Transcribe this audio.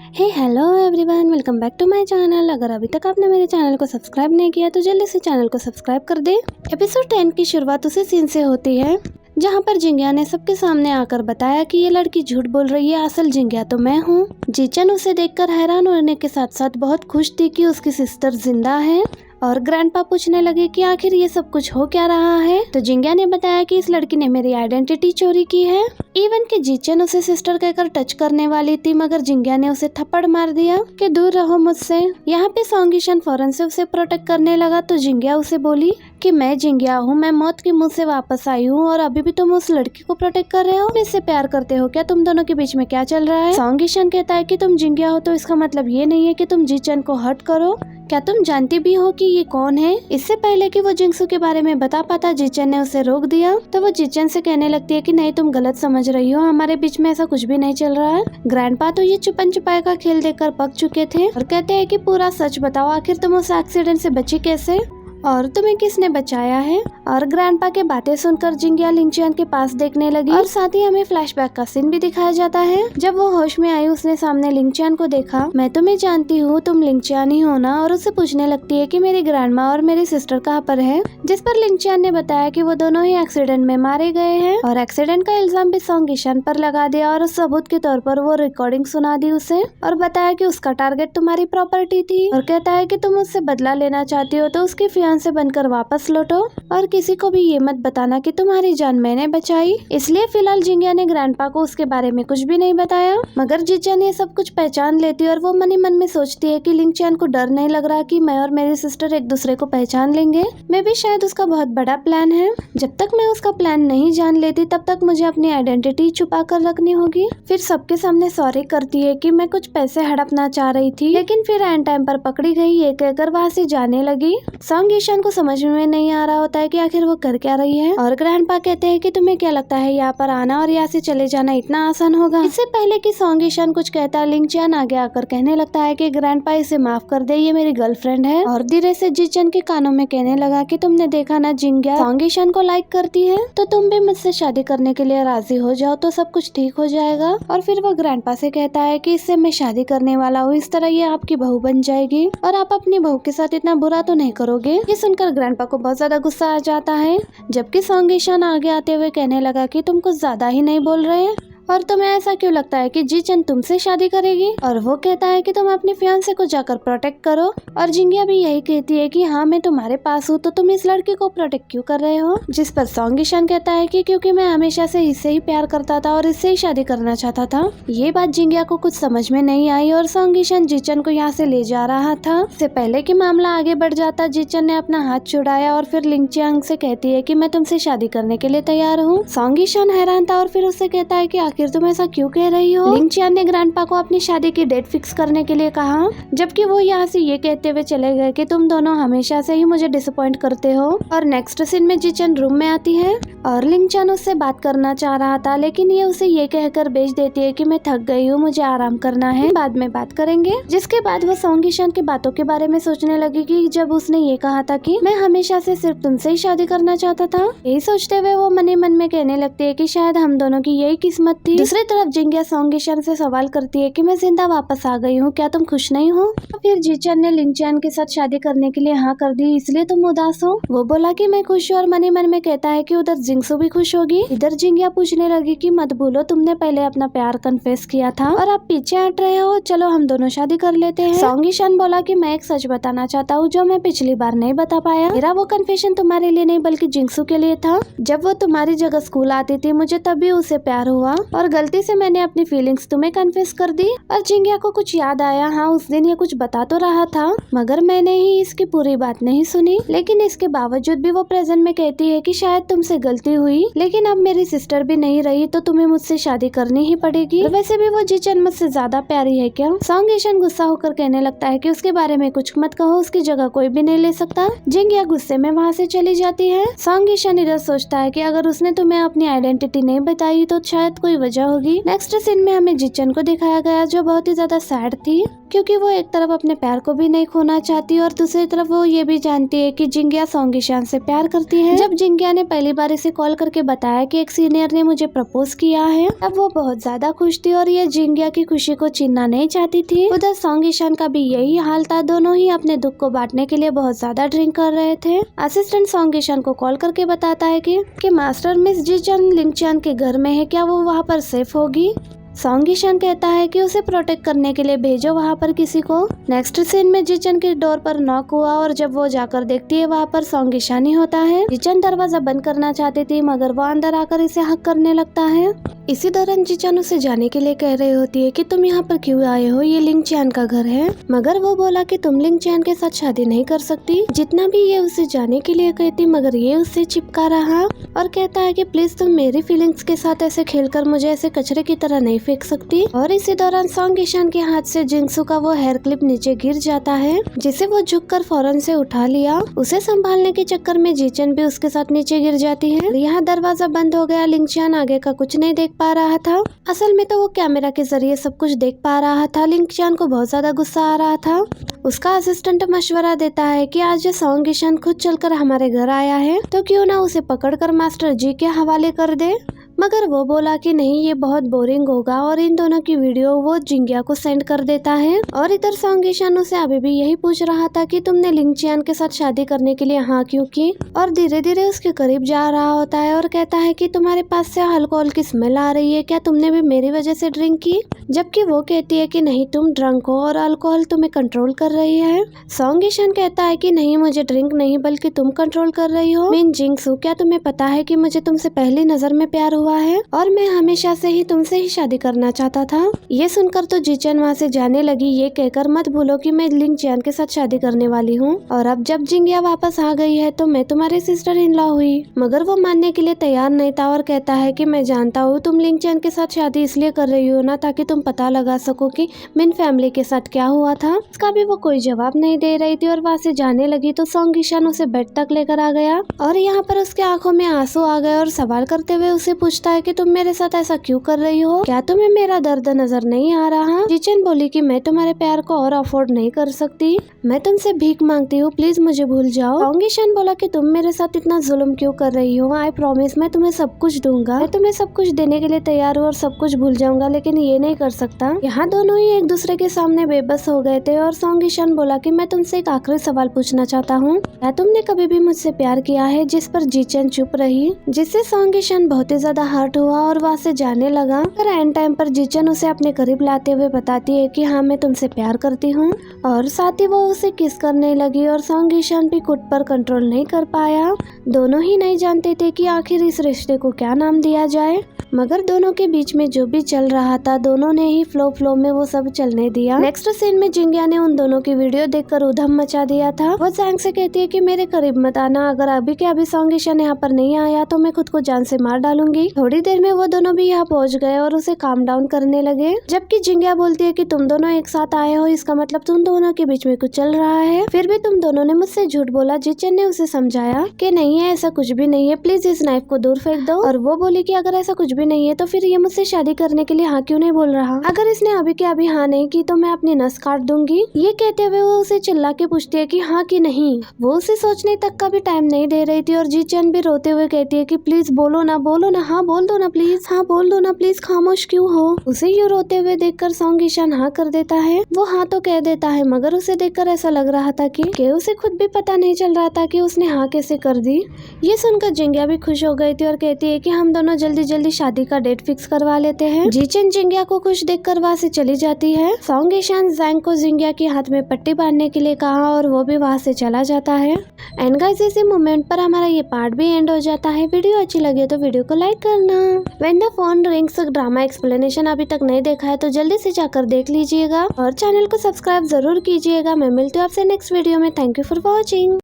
Hey hello everyone, welcome back to my channel. अगर अभी तक आपने मेरे चैनल को सब्सक्राइब नहीं किया तो जल्दी से चैनल को सब्सक्राइब कर दे। एपिसोड 10 की शुरुआत उसी सीन से होती है जहाँ पर जिंगिया ने सबके सामने आकर बताया कि ये लड़की झूठ बोल रही है, असल जिंगिया तो मैं हूँ। जीचन उसे देखकर हैरान होने के साथ साथ बहुत खुश थी कि उसकी सिस्टर जिंदा है और ग्रैंडपा पूछने लगे कि आखिर ये सब कुछ हो क्या रहा है। तो जिंगिया ने बताया कि इस लड़की ने मेरी आइडेंटिटी चोरी की है। इवन कि जीचन उसे सिस्टर कहकर टच करने वाली थी, मगर जिंगिया ने उसे थप्पड़ मार दिया कि दूर रहो मुझसे। यहाँ पे सॉन्गिशन फौरन से उसे प्रोटेक्ट करने लगा तो जिंगिया उसे बोली कि मैं जिंगिया हूँ, मैं मौत के मुंह से वापस आई हूँ और अभी भी तुम उस लड़की को प्रोटेक्ट कर रहे हो, इससे प्यार करते हो क्या? तुम दोनों के बीच में क्या चल रहा है? सॉन्गिशन कहता है कि तुम जिंगिया हो तो इसका मतलब ये नहीं है कि तुम जीचन को हर्ट करो। क्या तुम जानती भी हो कि ये कौन है? इससे पहले कि वो जिंगसू के बारे में बता पाता, जीचन ने उसे रोक दिया। तो वो जीचन से कहने लगती है कि नहीं, तुम गलत समझ रही हो, हमारे बीच में ऐसा कुछ भी नहीं चल रहा है। ग्रैंडपा तो ये छुपन छुपाई का खेल देखकर पक चुके थे और कहते हैं कि पूरा सच बताओ, आखिर तुम उस एक्सीडेंट से बची कैसे और तुम्हें किसने बचाया है? और ग्रैंडपा के बातें सुनकर जिंगिया लिंगचियान के पास देखने लगी और साथ ही हमें फ्लैशबैक का सीन भी दिखाया जाता है। जब वो होश में आई उसने सामने लिंगचियान को देखा। मैं तुम्हें जानती हूँ, तुम लिंगचियान ही हो ना? और उसे पूछने लगती है कि मेरी ग्रैंडमा और मेरी सिस्टर कहाँ पर है, जिस पर लिंगचियान ने बताया कि वो दोनों ही एक्सीडेंट में मारे गए हैं और एक्सीडेंट का इल्जाम भी सॉन्गिशन पर लगा दिया और उस सबूत के तौर पर वो रिकॉर्डिंग सुना दी उसे और बताया कि उसका टारगेट तुम्हारी प्रॉपर्टी थी और कहता है कि तुम उससे बदला लेना चाहती हो तो उसकी फियांसे बनकर वापस लौटो और किसी को भी ये मत बताना कि तुम्हारी जान मैंने बचाई। इसलिए फिलहाल जिंगिया ने ग्रैंडपा को उसके बारे में कुछ भी नहीं बताया, मगर जीचन ये सब कुछ पहचान लेती है और वो मन ही मन में सोचती है कि लिंगचियान को डर नहीं लग रहा कि मैं और मेरी सिस्टर एक दूसरे को पहचान लेंगे। मैं भी शायद उसका बहुत बड़ा प्लान है। जब तक मैं उसका प्लान नहीं जान लेती तब तक मुझे अपनी आइडेंटिटी छुपा कर रखनी होगी। फिर सबके सामने सॉरी करती है कि मैं कुछ पैसे हड़पना चाह रही थी, लेकिन फिर एंड टाइम पर पकड़ी गई, ये कहकर वहाँ से जाने लगी। सॉन्गिशन को समझ में नहीं आ रहा होता है कि आखिर वो कर क्या रही है और ग्रैंडपा कहते हैं कि तुम्हें क्या लगता है यहाँ पर आना और यहाँ से चले जाना इतना आसान होगा? इससे पहले कि सॉन्गिशन कुछ कहता, लिंगचियान आगे आकर कहने लगता है कि ग्रैंडपा इसे माफ कर दे, ये मेरी गर्लफ्रेंड है। और धीरे से जीचन के कानों में कहने लगा कि तुमने देखा ना, जिंगिया सॉन्गिशन को लाइक करती है, तो तुम भी मुझसे शादी करने के लिए राजी हो जाओ तो सब कुछ ठीक हो जाएगा। और फिर वो ग्रैंडपा से कहता है कि इससे मैं शादी करने वाला हूँ, इस तरह ये आपकी बहू बन जाएगी और आप अपनी बहू के साथ इतना बुरा तो नहीं करोगे। ये सुनकर ग्रैंडपा को बहुत ज्यादा गुस्सा आ जाता है, जबकि सॉन्गिशन आगे आते हुए कहने लगा कि तुम कुछ ज्यादा ही नहीं बोल रहे और तुम्हें ऐसा क्यों लगता है कि जीचन तुमसे शादी करेगी? और वो कहता है कि तुम अपने फियांसे को जाकर प्रोटेक्ट करो और जिंगिया भी यही कहती है कि हाँ मैं तुम्हारे पास हूँ, तो तुम इस लड़की को प्रोटेक्ट क्यों कर रहे हो? जिस पर सॉन्गिशन कहता है कि क्योंकि मैं हमेशा से इससे ही प्यार करता था और इससे ही शादी करना चाहता था। ये बात जिंगिया को कुछ समझ में नहीं आई और सॉन्गिशन जीचन को यहाँ से ले जा रहा था। इससे पहले कि मामला आगे बढ़ जाता, जीचन ने अपना हाथ छुड़ाया और फिर लिंगचियांग से कहती है कि मैं तुमसे शादी करने के लिए तैयार हूँ। सॉन्गिशन हैरान था और फिर उससे कहता है कि आखिर तुम ऐसा क्यों कह रही हो? लिंगचियान ने ग्रैंडपा को अपनी शादी की डेट फिक्स करने के लिए कहा, जबकि वो यहाँ से ये कहते हुए चले गए कि तुम दोनों हमेशा से ही मुझे डिसअपॉइंट करते हो। और नेक्स्ट सीन में जीचन रूम में आती है और लिंगचियान उससे बात करना चाह रहा था, लेकिन ये उसे ये कहकर भेज देती है कि मैं थक गई हूँ, मुझे आराम करना है, बाद में बात करेंगे। जिसके बाद वो सॉन्गिशन की बातों के बारे में सोचने लगी कि जब उसने ये कहा था कि मैं हमेशा से सिर्फ तुमसे ही शादी करना चाहता था। यही सोचते हुए वो मन ही मन में कहने लगती है कि शायद हम दोनों की यही किस्मत थी। दूसरी तरफ जिंगिया सॉन्गिशन से सवाल करती है कि मैं जिंदा वापस आ गई हूँ, क्या तुम खुश नहीं हो? फिर जीचन ने लिंगचियान के साथ शादी करने के लिए हाँ कर दी, इसलिए तुम उदास हो? वो बोला कि मैं खुश हूँ और मन ही मन में कहता है कि उधर जिंगसू भी खुश होगी। इधर जिंगिया पूछने लगी कि मत भूलो, तुमने पहले अपना प्यार कन्फेस किया था और अब पीछे हट रहे हो, चलो हम दोनों शादी कर लेते हैं। सॉन्गिशन बोला कि मैं एक सच बताना चाहता हूँ जो मैं पिछली बार नहीं बता पाया। मेरा वो कन्फेशन तुम्हारे लिए नहीं बल्कि जिंगसू के लिए था। जब वो तुम्हारी जगह स्कूल आती थी मुझे तभी उसे प्यार हुआ और गलती से मैंने अपनी फीलिंग्स तुम्हें कन्फेस कर दी। और जिंगिया को कुछ याद आया, हाँ उस दिन ये कुछ बता तो रहा था मगर मैंने ही इसकी पूरी बात नहीं सुनी, लेकिन इसके बावजूद भी वो प्रेजेंट में कहती है कि शायद तुमसे गलती हुई, लेकिन अब मेरी सिस्टर भी नहीं रही तो तुम्हें मुझसे शादी करनी ही पड़ेगी। और वैसे भी वो जीचन मुझसे ज्यादा प्यारी है क्या? सॉन्गिशन गुस्सा होकर कहने लगता है कि उसके बारे में कुछ मत कहो, उसकी जगह कोई भी नहीं ले सकता। जिंगिया गुस्से में वहाँ से चली जाती है। सॉन्गिशन इधर सोचता है कि अगर उसने तुम्हें अपनी आइडेंटिटी नहीं बताई तो शायद कोई वजह होगी। नेक्स्ट सीन में हमें जिचन को दिखाया गया जो बहुत ही ज्यादा सैड थी, क्योंकि वो एक तरफ अपने प्यार को भी नहीं खोना चाहती और दूसरी तरफ वो ये भी जानती है कि जिंगिया सॉन्ग ईशान से प्यार करती है। जब जिंगिया ने पहली बार इसे कॉल करके बताया कि एक सीनियर ने मुझे प्रपोज किया है, तब वो बहुत ज्यादा खुश थी और ये जिंगिया की खुशी को छीनना नहीं चाहती थी। उधर सॉन्ग ईशान का भी यही हाल था। दोनों ही अपने दुख को बांटने के लिए बहुत ज्यादा ड्रिंक कर रहे थे। असिस्टेंट सॉन्ग ईशान को कॉल करके बताता है कि मास्टर मिस जिचन लिंगचान के घर में है, क्या वो वहाँ पर सेफ होगी। सॉन्ग ईशान कहता है कि उसे प्रोटेक्ट करने के लिए भेजो वहाँ पर किसी को। नेक्स्ट सीन में जिचन के डोर पर नॉक हुआ और जब वो जाकर देखती है वहाँ पर सॉन्ग ईशान ही होता है। जिचन दरवाजा बंद करना चाहती थी मगर वो अंदर आकर इसे हक करने लगता है। इसी दौरान जिचन उसे जाने के लिए कह रही होती है कि तुम यहाँ पर क्यों आए हो, ये लिंगचान का घर है। मगर वो बोला कि तुम लिंगचान के साथ शादी नहीं कर सकती। जितना भी ये उसे जाने के लिए कहती मगर ये उससे चिपका रहा और कहता है कि प्लीज तुम मेरी फीलिंग्स के साथ ऐसे खेलकर मुझे ऐसे कचरे की तरह नहीं फेंक सकती। और इसी दौरान सॉन्ग ईशान के हाथ से जिंगसू का वो हेयर क्लिप नीचे गिर जाता है, जिसे वो झुककर फौरन से उठा लिया। उसे संभालने के चक्कर में जिचन भी उसके साथ नीचे गिर जाती है। यहाँ दरवाजा बंद हो गया। लिंगचान आगे का कुछ नहीं देख पा रहा था। असल में तो वो कैमरा के जरिए सब कुछ देख पा रहा था। लिंगचान को बहुत ज्यादा गुस्सा आ रहा था। उसका असिस्टेंट मशवरा देता है कि आज सॉन्ग ईशान खुद चलकर हमारे घर आया है तो क्यों ना उसे पकड़कर मास्टर जी के हवाले कर दे। मगर वो बोला कि नहीं, ये बहुत बोरिंग होगा और इन दोनों की वीडियो वो जिंगिया को सेंड कर देता है। और इधर सॉन्ग ईशान उसे अभी भी यही पूछ रहा था कि तुमने लिंगचान के साथ शादी करने के लिए हाँ क्यों की। और धीरे धीरे उसके करीब जा रहा होता है और कहता है कि तुम्हारे पास से अल्कोहल की स्मेल आ रही है, क्या तुमने भी मेरी वजह से ड्रिंक की। जबकि वो कहती है कि नहीं, तुम ड्रंक हो और अल्कोहल तुम्हें कंट्रोल कर रही है। सॉन्ग ईशान कहता है कि नहीं, मुझे ड्रिंक नहीं बल्कि तुम कंट्रोल कर रही हो। मीन जिंगसू, क्या तुम्हें पता है कि मुझे तुमसे पहली नजर में प्यार हुआ है और मैं हमेशा से ही तुमसे ही शादी करना चाहता था। ये सुनकर तो जिचन वहाँ से जाने लगी, ये कहकर मत भूलो कि मैं लिंगचान के साथ शादी करने वाली हूँ और अब जब जिंगिया वापस आ गई है तो मैं तुम्हारी सिस्टर इन लॉ हुई। मगर वो मानने के लिए तैयार नहीं था और कहता है कि मैं जानता हूँ तुम लिंगचान के साथ शादी इसलिए कर रही हो ना ताकि तुम पता लगा सको कि मिन फैमिली के साथ क्या हुआ था। इसका भी वो कोई जवाब नहीं दे रही थी और वहाँ से जाने लगी तो सॉन्ग ईशान उसे बेड तक लेकर आ गया और यहाँ पर उसके आंखों में आंसू आ गए और सवाल करते हुए उसे पूछता है कि तुम मेरे साथ ऐसा क्यों कर रही हो, क्या तुम्हें मेरा दर्द नजर नहीं आ रहा। जिचन बोली कि मैं तुम्हारे प्यार को और अफोर्ड नहीं कर सकती, मैं तुमसे भीख मांगती हूँ, प्लीज मुझे भूल जाओ। सॉन्ग ईशान बोला कि तुम मेरे साथ इतना जुल्म क्यों कर रही हो, आई प्रॉमिस मैं तुम्हें सब कुछ दूंगा, मैं तुम्हें सब कुछ देने के लिए तैयार हूँ और सब कुछ भूल जाऊंगा, लेकिन ये नहीं कर सकता। यहाँ दोनों ही एक दूसरे के सामने बेबस हो गए थे और सॉन्ग ईशान बोला कि मैं तुमसे एक आखिरी सवाल पूछना चाहता हूँ, क्या तुमने कभी भी मुझसे प्यार किया है। जिस पर जिचन चुप रही, जिससे सॉन्ग ईशान बहुत ही ज्यादा हर्ट हुआ और वहाँ से जाने लगा। पर एंड टाइम पर जिचन उसे अपने करीब लाते हुए बताती है कि हाँ मैं तुमसे प्यार करती हूँ और साथ ही वो उसे किस करने लगी और सॉन्ग ईशान भी खुद पर कंट्रोल नहीं कर पाया। दोनों ही नहीं जानते थे कि आखिर इस रिश्ते को क्या नाम दिया जाए, मगर दोनों के बीच में जो भी चल रहा था दोनों ने ही फ्लो में वो सब चलने दिया। नेक्स्ट सीन में जिंगिया ने उन दोनों की वीडियो देखकर उधम मचा दिया था। वो जैंग से कहती है कि मेरे करीब मत आना, अगर अभी के अभी सॉन्ग ईशान यहाँ पर नहीं आया तो मैं खुद को जान से मार डालूंगी। थोड़ी देर में वो दोनों भी यहाँ पहुँच गए और उसे काम डाउन करने लगे, जबकि जिंगिया बोलती है कि तुम दोनों एक साथ आए हो, इसका मतलब तुम दोनों के बीच में कुछ चल रहा है, फिर भी तुम दोनों ने मुझसे झूठ बोला। जिचन ने उसे समझाया कि नहीं है, ऐसा कुछ भी नहीं है, प्लीज इस नाइफ को दूर फेंक दो। और वो बोली कि अगर ऐसा कुछ भी नहीं है तो फिर ये मुझसे शादी करने के लिए हाँ क्यों नहीं बोल रहा, अगर इसने अभी के अभी हाँ नहीं की तो मैं अपनी नस काट दूंगी। ये कहते हुए वो उसे चिल्ला के पूछती है कि हाँ कि नहीं। वो उसे सोचने तक का भी टाइम नहीं दे रही थी और जिचन भी रोते हुए कहती है कि प्लीज बोलो ना, हाँ बोल दो ना प्लीज, हाँ बोल दो ना प्लीज, खामोश क्यों हो। उसे यूँ रोते हुए देखकर सॉन्ग ईशान हाँ कर देता है। वो हाँ तो कह देता है मगर उसे देखकर ऐसा लग रहा था कि उसे खुद भी पता नहीं चल रहा था कि उसने हाँ कैसे कर दी। ये सुनकर जिंगिया भी खुश हो गई थी और कहती है कि हम दोनों जल्दी जल्दी शादी का डेट फिक्स करवा लेते हैं। जिचन जिंगिया को खुश देखकर वहाँ से चली जाती है। सॉन्ग ईशान जैंग को जिंगिया के हाथ में पट्टी बांधने के लिए कहा और वो भी वहाँ से चला जाता है। एंड गाइस इसी मोमेंट पर हमारा ये पार्ट भी एंड हो जाता है। वीडियो अच्छी लगी तो वीडियो को लाइक करना। When the phone rings drama explanation अभी तक नहीं देखा है तो जल्दी से जाकर देख लीजिएगा और चैनल को सब्सक्राइब जरूर कीजिएगा। मैं मिलती हूँ आपसे नेक्स्ट वीडियो में। Thank you for watching.